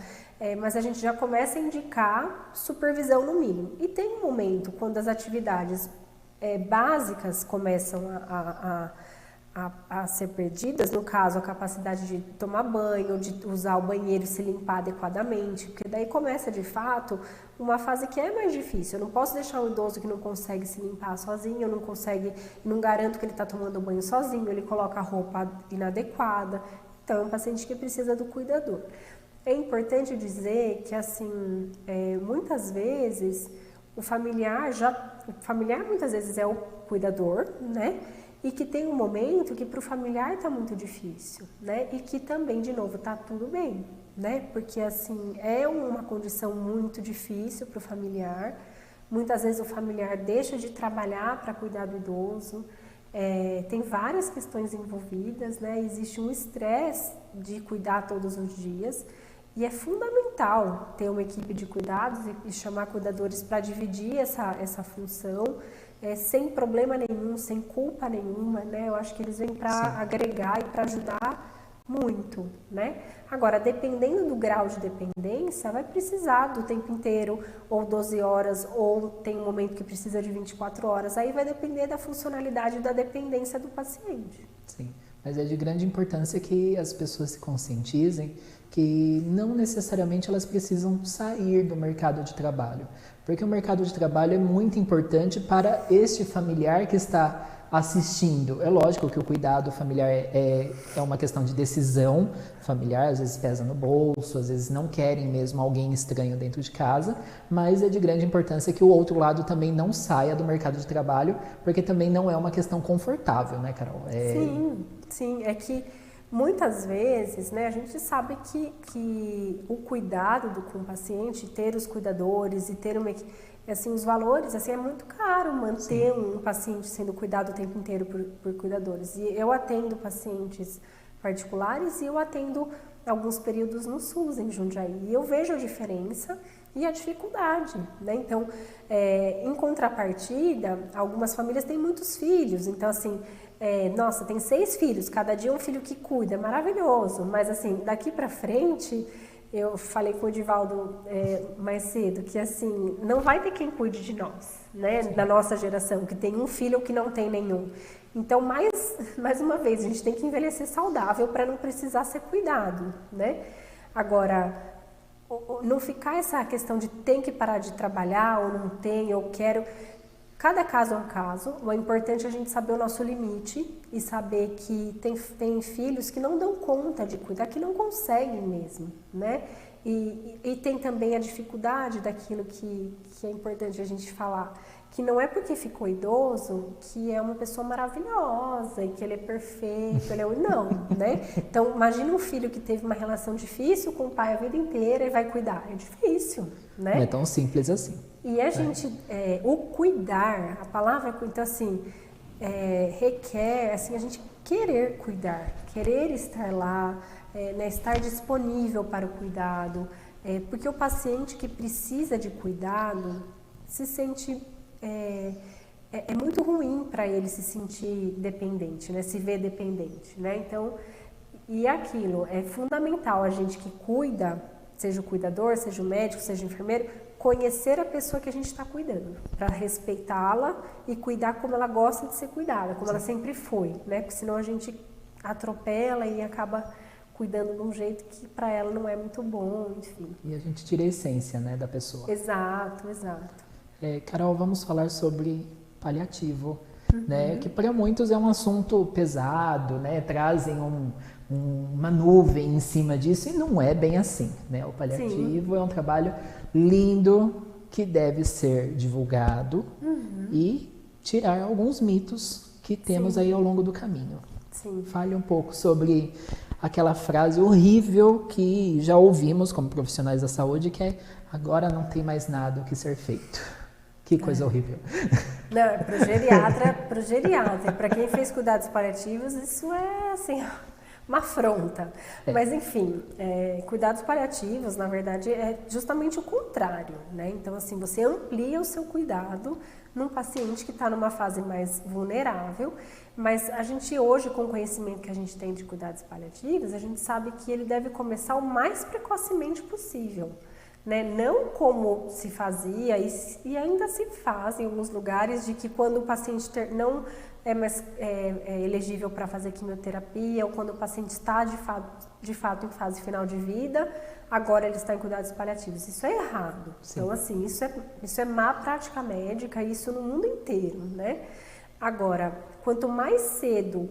mas a gente já começa a indicar supervisão no mínimo. E tem um momento quando as atividades básicas começam a ser perdidas, no caso a capacidade de tomar banho, de usar o banheiro e se limpar adequadamente, porque daí começa de fato uma fase que é mais difícil. Eu não posso deixar um idoso que não consegue se limpar sozinho, eu não garanto que ele está tomando banho sozinho, ele coloca a roupa inadequada, então é um paciente que precisa do cuidador. É importante dizer que assim, muitas vezes o familiar muitas vezes é o cuidador, né? E que tem um momento que para o familiar está muito difícil, né? E que também, de novo, está tudo bem, né? Porque, assim, é uma condição muito difícil para o familiar. Muitas vezes o familiar deixa de trabalhar para cuidar do idoso. Tem várias questões envolvidas, né? Existe um estresse de cuidar todos os dias. E é fundamental ter uma equipe de cuidados e chamar cuidadores para dividir essa função. Sem problema nenhum, sem culpa nenhuma, né? Eu acho que eles vêm para agregar e para ajudar muito, né? Agora, dependendo do grau de dependência, vai precisar do tempo inteiro, ou 12 horas, ou tem um momento que precisa de 24 horas. Aí vai depender da funcionalidade e da dependência do paciente. Sim, mas é de grande importância que as pessoas se conscientizem que não necessariamente elas precisam sair do mercado de trabalho, porque o mercado de trabalho é muito importante para este familiar que está assistindo. É lógico que o cuidado familiar é uma questão de decisão familiar, às vezes pesa no bolso, às vezes não querem mesmo alguém estranho dentro de casa, mas é de grande importância que o outro lado também não saia do mercado de trabalho, porque também não é uma questão confortável, né, Carol? Sim, é que muitas vezes, né, a gente sabe que o cuidado com o paciente, ter os cuidadores e ter assim, os valores, assim, é muito caro manter um paciente sendo cuidado o tempo inteiro por cuidadores. E eu atendo pacientes particulares e eu atendo alguns períodos no SUS em Jundiaí. E eu vejo a diferença e a dificuldade, né? Então, em contrapartida, algumas famílias têm muitos filhos. Então, assim, nossa, tem 6 filhos, cada dia um filho que cuida, é maravilhoso. Mas, assim, daqui pra frente, eu falei com o Divaldo mais cedo, que, assim, não vai ter quem cuide de nós, né? Da nossa geração, que tem um filho ou que não tem nenhum. Então, mais uma vez, a gente tem que envelhecer saudável para não precisar ser cuidado, né? Agora, não ficar essa questão de tem que parar de trabalhar ou não tem, ou quero. Cada caso é um caso. O importante é a gente saber o nosso limite e saber que tem filhos que não dão conta de cuidar, que não conseguem mesmo, né? E tem também a dificuldade daquilo que é importante a gente falar, que não é porque ficou idoso que é uma pessoa maravilhosa e que ele é perfeito, não, né? Então, imagina um filho que teve uma relação difícil com o pai a vida inteira e vai cuidar. É difícil, né? Não é tão simples assim. E a gente, o cuidar, a palavra, então assim, requer, assim, a gente querer cuidar, querer estar lá, né, estar disponível para o cuidado, porque o paciente que precisa de cuidado se sente, é muito ruim para ele se sentir dependente, né, se ver dependente, né, então, e aquilo, é fundamental a gente que cuida, seja o cuidador, seja o médico, seja o enfermeiro, conhecer a pessoa que a gente está cuidando, para respeitá-la e cuidar como ela gosta de ser cuidada, como ela sempre foi, né? Porque senão a gente atropela e acaba cuidando de um jeito que para ela não é muito bom, enfim. E a gente tira a essência, né, da pessoa. Exato. Carol, vamos falar sobre paliativo, né? Que para muitos é um assunto pesado, né? Trazem uma nuvem em cima disso e não é bem assim, né? O paliativo é um trabalho lindo que deve ser divulgado e tirar alguns mitos que temos aí ao longo do caminho. Fale um pouco sobre aquela frase horrível que já ouvimos como profissionais da saúde, que é agora não tem mais nada o que ser feito. Que coisa horrível. Não, é pro geriatra, para quem fez cuidados paliativos, isso é assim, uma afronta. Mas, enfim, cuidados paliativos, na verdade, é justamente o contrário, né? Então, assim, você amplia o seu cuidado num paciente que está numa fase mais vulnerável, mas a gente hoje, com o conhecimento que a gente tem de cuidados paliativos, a gente sabe que ele deve começar o mais precocemente possível, né? Não como se fazia e ainda se faz em alguns lugares, de que quando o paciente não é mais elegível para fazer quimioterapia, ou quando o paciente está de fato em fase final de vida, agora ele está em cuidados paliativos. Isso é errado. Sim. Então, assim, isso é má prática médica, isso no mundo inteiro, né? Agora, quanto mais cedo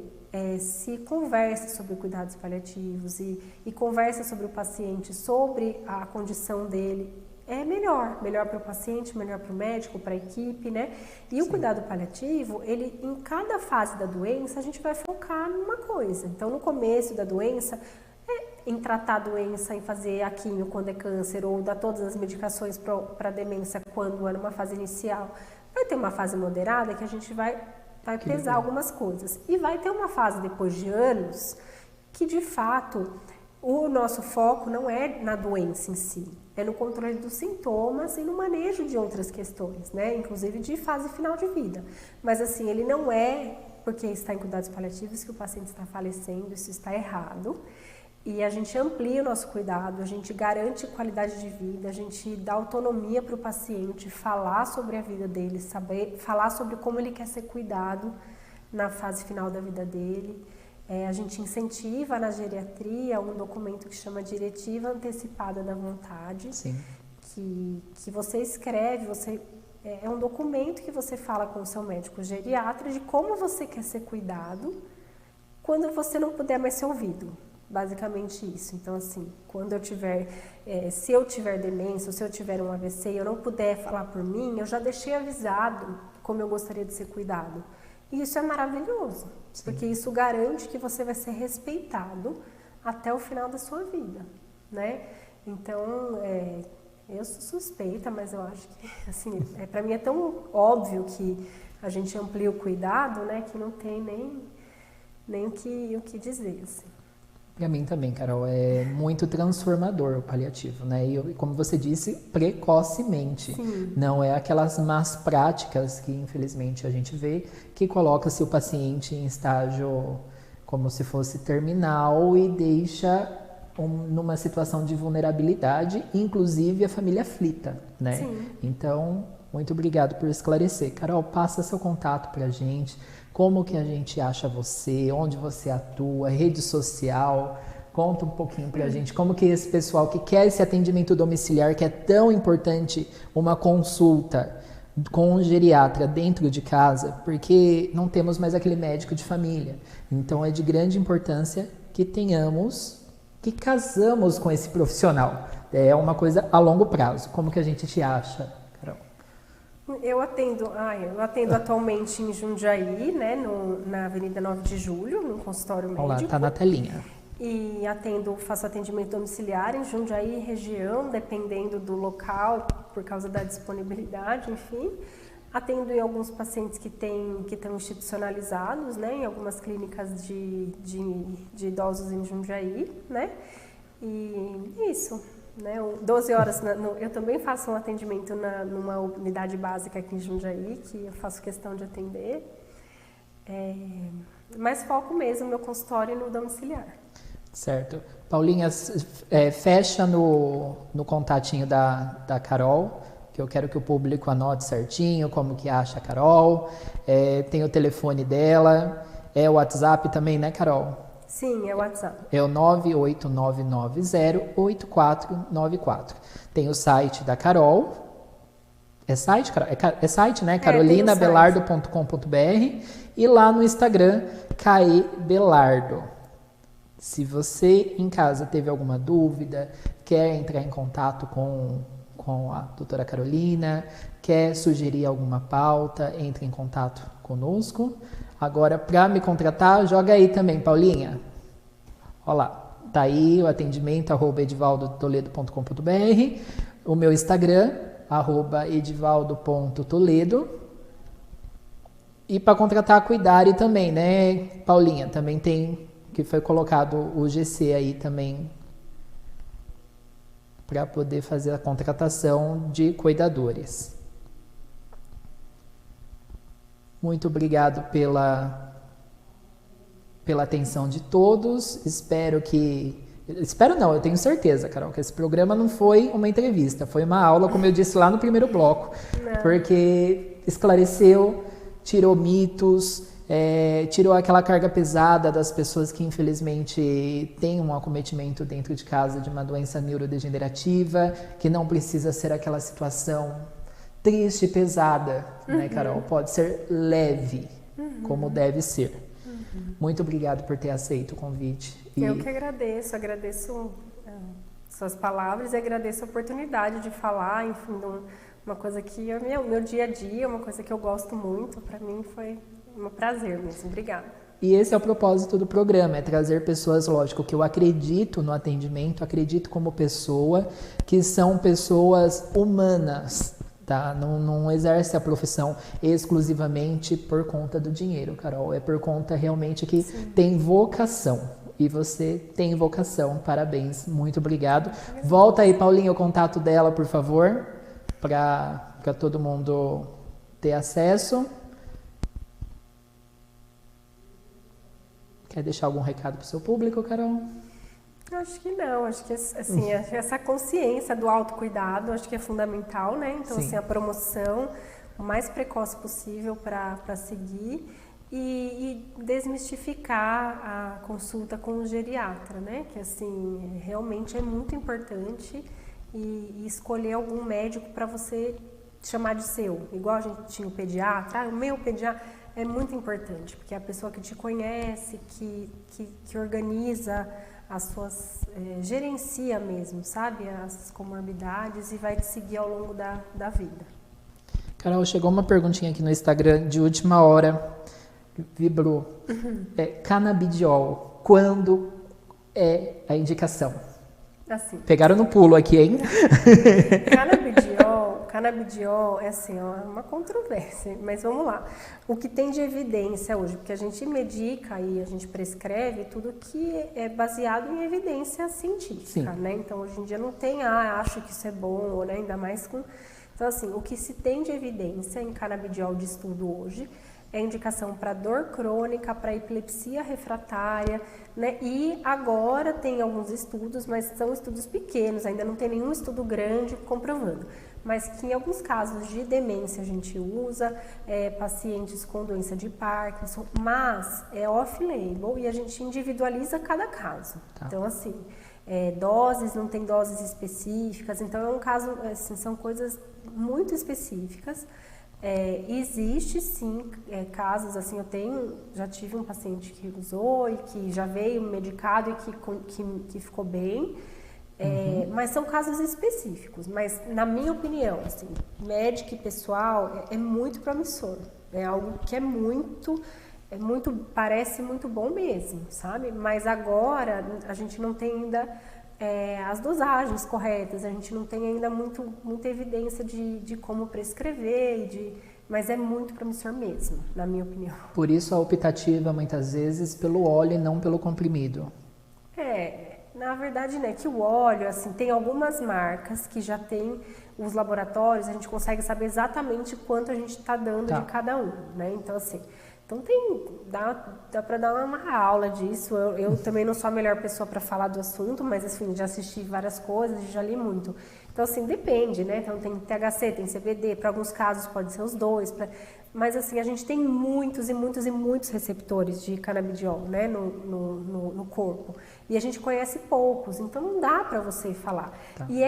se conversa sobre cuidados paliativos e conversa sobre o paciente, sobre a condição dele, é melhor para o paciente, melhor para o médico, para a equipe, né? E o cuidado paliativo, ele, em cada fase da doença, a gente vai focar numa coisa. Então, no começo da doença, em tratar a doença, em fazer a quimio quando é câncer, ou dar todas as medicações para demência quando é numa fase inicial. Vai ter uma fase moderada que a gente vai pesar algumas coisas. E vai ter uma fase depois de anos que, de fato, o nosso foco não é na doença em si, é no controle dos sintomas e no manejo de outras questões, né? Inclusive de fase final de vida. Mas, assim, ele não é porque está em cuidados paliativos que o paciente está falecendo, isso está errado. E a gente amplia o nosso cuidado, a gente garante qualidade de vida, a gente dá autonomia para o paciente falar sobre a vida dele, falar sobre como ele quer ser cuidado na fase final da vida dele. A gente incentiva na geriatria um documento que chama Diretiva Antecipada da Vontade, que você escreve, é um documento que você fala com o seu médico geriatra de como você quer ser cuidado quando você não puder mais ser ouvido. Basicamente isso. Então, assim, quando eu tiver, se eu tiver demência, ou se eu tiver um AVC e eu não puder falar por mim, eu já deixei avisado como eu gostaria de ser cuidado. E isso é maravilhoso, porque isso garante que você vai ser respeitado até o final da sua vida, né? Então, Eu sou suspeita, mas eu acho que, assim, para mim é tão óbvio que a gente amplia o cuidado, né, que não tem nem o que dizer, assim. Para mim também, Carol, é muito transformador o paliativo, né? E como você disse, precocemente. Sim. Não é aquelas más práticas que, infelizmente, a gente vê, que coloca-se o paciente em estágio como se fosse terminal e deixa numa situação de vulnerabilidade, inclusive a família aflita, né? Sim. Então, muito obrigado por esclarecer. Carol, passa seu contato pra gente, como que a gente acha você, onde você atua, rede social, conta um pouquinho pra gente, como que esse pessoal que quer esse atendimento domiciliar, que é tão importante, uma consulta com um geriatra dentro de casa, porque não temos mais aquele médico de família. Então, é de grande importância que casamos com esse profissional. É uma coisa a longo prazo. Como que a gente te acha, Carol? Eu atendo atualmente em Jundiaí, né, na Avenida 9 de Julho, no consultório médico. Olha lá, tá na telinha. E faço atendimento domiciliar em Jundiaí, região, dependendo do local, por causa da disponibilidade, enfim. Atendo em alguns pacientes que estão institucionalizados, né, em algumas clínicas de idosos em Jundiaí, né, e isso, né, 12 horas, eu também faço um atendimento numa unidade básica aqui em Jundiaí, que eu faço questão de atender, mas foco mesmo no meu consultório e no domiciliar. Certo. Paulinha, fecha no contatinho da Carol, que eu quero que o público anote certinho como que acha a Carol. Tem o telefone dela, é o WhatsApp também, né, Carol? Sim, é o WhatsApp. É o 989908494. Tem o site da Carol. É site, Carol? É site, né? carolinabelardo.com.br. E lá no Instagram, caebelardo. Se você em casa teve alguma dúvida, quer entrar em contato com a doutora Carolina, quer sugerir alguma pauta, entre em contato conosco. Agora, para me contratar, joga aí também, Paulinha. Olha lá, tá aí o atendimento, @edivaldotoledo.com.br, o meu Instagram, @edivaldo.toledo. E para contratar a Cuidare também, né, Paulinha? Também tem, que foi colocado o GC aí também, para poder fazer a contratação de cuidadores. Muito obrigado pela atenção de todos. Espero não, eu tenho certeza, Carol, que esse programa não foi uma entrevista, foi uma aula, como eu disse lá no primeiro bloco, porque esclareceu, tirou mitos, tirou aquela carga pesada das pessoas que infelizmente têm um acometimento dentro de casa de uma doença neurodegenerativa, que não precisa ser aquela situação triste e pesada, né, Carol? Pode ser leve, como deve ser. Muito obrigado por ter aceito o convite. Eu que agradeço suas palavras e agradeço a oportunidade de falar, enfim, uma coisa que é meu dia a dia, uma coisa que eu gosto muito. Para mim foi um prazer mesmo. Obrigada. E esse é o propósito do programa, é trazer pessoas, lógico, que eu acredito no atendimento, acredito como pessoa, que são pessoas humanas, tá? Não exerce a profissão exclusivamente por conta do dinheiro, Carol. É por conta realmente que tem vocação. E você tem vocação. Parabéns. Muito obrigado. Volta aí, Paulinha, o contato dela, por favor, para todo mundo ter acesso. Quer deixar algum recado para o seu público, Carol? Acho que não, acho que assim, essa consciência do autocuidado acho que é fundamental, né? Então, assim, a promoção o mais precoce possível para seguir e desmistificar a consulta com o geriatra, né? Que, assim, realmente é muito importante e escolher algum médico para você chamar de seu. Igual a gente tinha o pediatra, o meu pediatra é muito importante, porque é a pessoa que te conhece, que organiza as suas, gerencia mesmo, sabe, as comorbidades e vai te seguir ao longo da vida. Carol, chegou uma perguntinha aqui no Instagram de última hora, vibrou. Canabidiol, quando é a indicação? Assim, Pegaram no pulo aqui, hein? Canabidiol é assim, ó, uma controvérsia, mas vamos lá. O que tem de evidência hoje, porque a gente medica e a gente prescreve tudo que é baseado em evidência científica, Sim. né? Então, hoje em dia não tem, acho que isso é bom, né? Ainda mais com... Então, assim, o que se tem de evidência em canabidiol de estudo hoje é indicação para dor crônica, para epilepsia refratária, né? E agora tem alguns estudos, mas são estudos pequenos, ainda não tem nenhum estudo grande comprovando. Mas que em alguns casos de demência a gente usa, pacientes com doença de Parkinson, mas é off-label e a gente individualiza cada caso. Tá. Então, assim, doses, não tem doses específicas, então é um caso, assim, são coisas muito específicas. Existe sim casos, assim, já tive um paciente que usou e que já veio medicado e que ficou bem, mas são casos específicos. Mas na minha opinião, assim, médico e pessoal é muito promissor, é algo que parece muito bom mesmo, sabe? Mas agora a gente não tem ainda as dosagens corretas, a gente não tem ainda muita evidência de como prescrever, mas é muito promissor mesmo, na minha opinião. Por isso a optativa, muitas vezes, pelo óleo e não pelo comprimido. Na verdade, né, que o óleo, assim, tem algumas marcas que já tem os laboratórios, a gente consegue saber exatamente quanto a gente está dando de cada um, né? Então, assim... Então dá para dar uma aula disso. Eu também não sou a melhor pessoa para falar do assunto, mas assim, já assisti várias coisas e já li muito. Então assim, depende, né? Então tem THC, tem CBD, para alguns casos pode ser os dois, mas assim, a gente tem muitos e muitos e muitos receptores de canabidiol, né, no corpo. E a gente conhece poucos, então não dá para você falar. Tá. E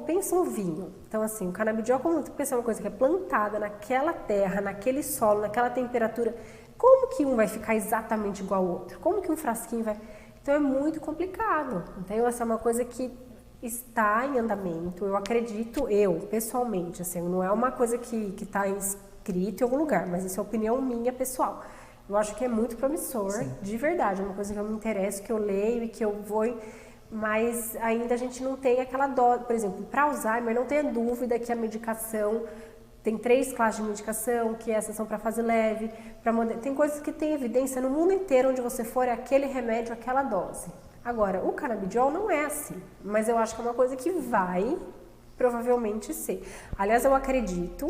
pensa um vinho. Então assim, o canabidiol, como tu pensa uma coisa que é plantada naquela terra, naquele solo, naquela temperatura, como que um vai ficar exatamente igual ao outro? Como que um frasquinho vai... Então é muito complicado. Então essa é uma coisa que está em andamento, eu acredito, pessoalmente, assim, não é uma coisa que está escrito em algum lugar, mas isso é opinião minha pessoal. Eu acho que é muito promissor, sim, de verdade, é uma coisa que eu me interesso, que eu leio e que eu vou, mas ainda a gente não tem aquela dose, por exemplo, para Alzheimer, não tenha dúvida que a medicação, tem 3 classes de medicação, que essas são para fase leve, tem coisas que tem evidência no mundo inteiro, onde você for, é aquele remédio, aquela dose. Agora, o canabidiol não é assim, mas eu acho que é uma coisa que vai provavelmente ser. Aliás, eu acredito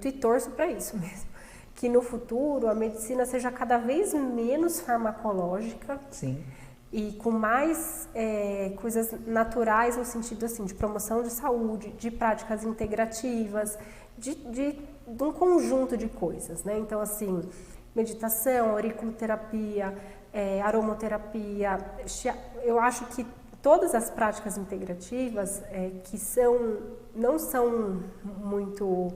e torço para isso mesmo, que no futuro a medicina seja cada vez menos farmacológica. Sim. E com mais coisas naturais no sentido assim, de promoção de saúde, de práticas integrativas, de um conjunto de coisas, né? Então, assim, meditação, auriculoterapia, aromoterapia, eu acho que todas as práticas integrativas que não são muito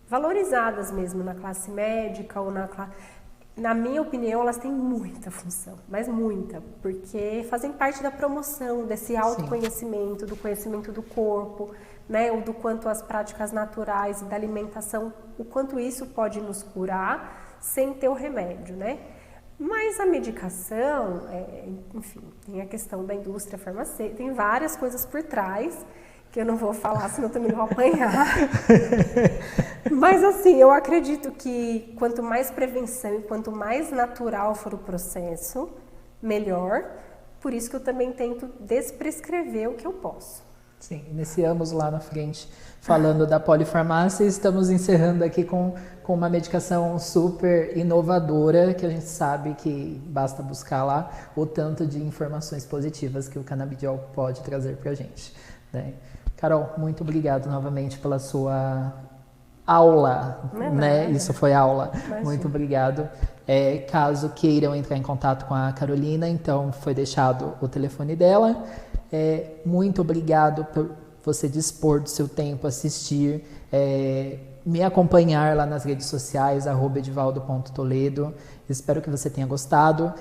valorizadas mesmo na classe médica ou na minha opinião, elas têm muita função, mas muita, porque fazem parte da promoção desse autoconhecimento, sim, do conhecimento do corpo, né, ou do quanto as práticas naturais e da alimentação, o quanto isso pode nos curar sem ter o remédio, né? Mas a medicação, enfim, tem a questão da indústria farmacêutica, tem várias coisas por trás, que eu não vou falar, senão eu também vou apanhar. Mas assim, eu acredito que quanto mais prevenção e quanto mais natural for o processo, melhor. Por isso que eu também tento desprescrever o que eu posso. Sim, iniciamos lá na frente falando da polifarmácia e estamos encerrando aqui com uma medicação super inovadora, que a gente sabe que basta buscar lá o tanto de informações positivas que o canabidiol pode trazer para a gente, né? Carol, muito obrigado novamente pela sua aula, né? Isso foi aula. Imagina. Muito obrigado. Caso queiram entrar em contato com a Carolina, então foi deixado o telefone dela. Muito obrigado por você dispor do seu tempo, assistir, me acompanhar lá nas redes sociais, @edivaldo.toledo. Espero que você tenha gostado.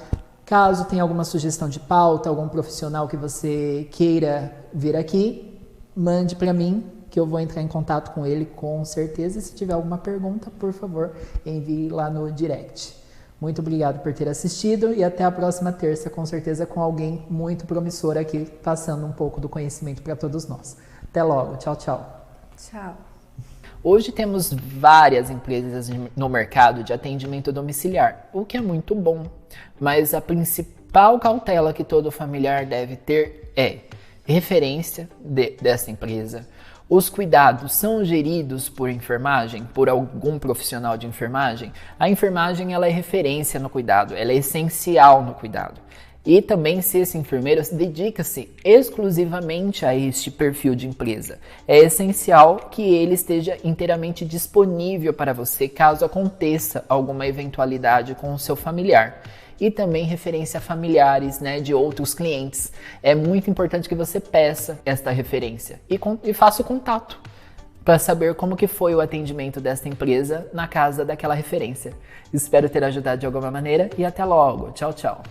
Caso tenha alguma sugestão de pauta, algum profissional que você queira vir aqui, mande para mim, que eu vou entrar em contato com ele com certeza. E se tiver alguma pergunta, por favor, envie lá no direct. Muito obrigado por ter assistido e até a próxima terça, com certeza com alguém muito promissor aqui, passando um pouco do conhecimento para todos nós. Até logo, tchau, tchau. Tchau. Hoje temos várias empresas no mercado de atendimento domiciliar, o que é muito bom, mas a principal cautela que todo familiar deve ter é referência dessa empresa. Os cuidados são geridos por enfermagem, por algum profissional de enfermagem? A enfermagem ela é referência no cuidado, ela é essencial no cuidado. E também se esse enfermeiro dedica-se exclusivamente a este perfil de empresa. É essencial que ele esteja inteiramente disponível para você caso aconteça alguma eventualidade com o seu familiar. E também referência a familiares, né, de outros clientes. É muito importante que você peça esta referência e faça o contato para saber como que foi o atendimento desta empresa na casa daquela referência. Espero ter ajudado de alguma maneira e até logo. Tchau, tchau.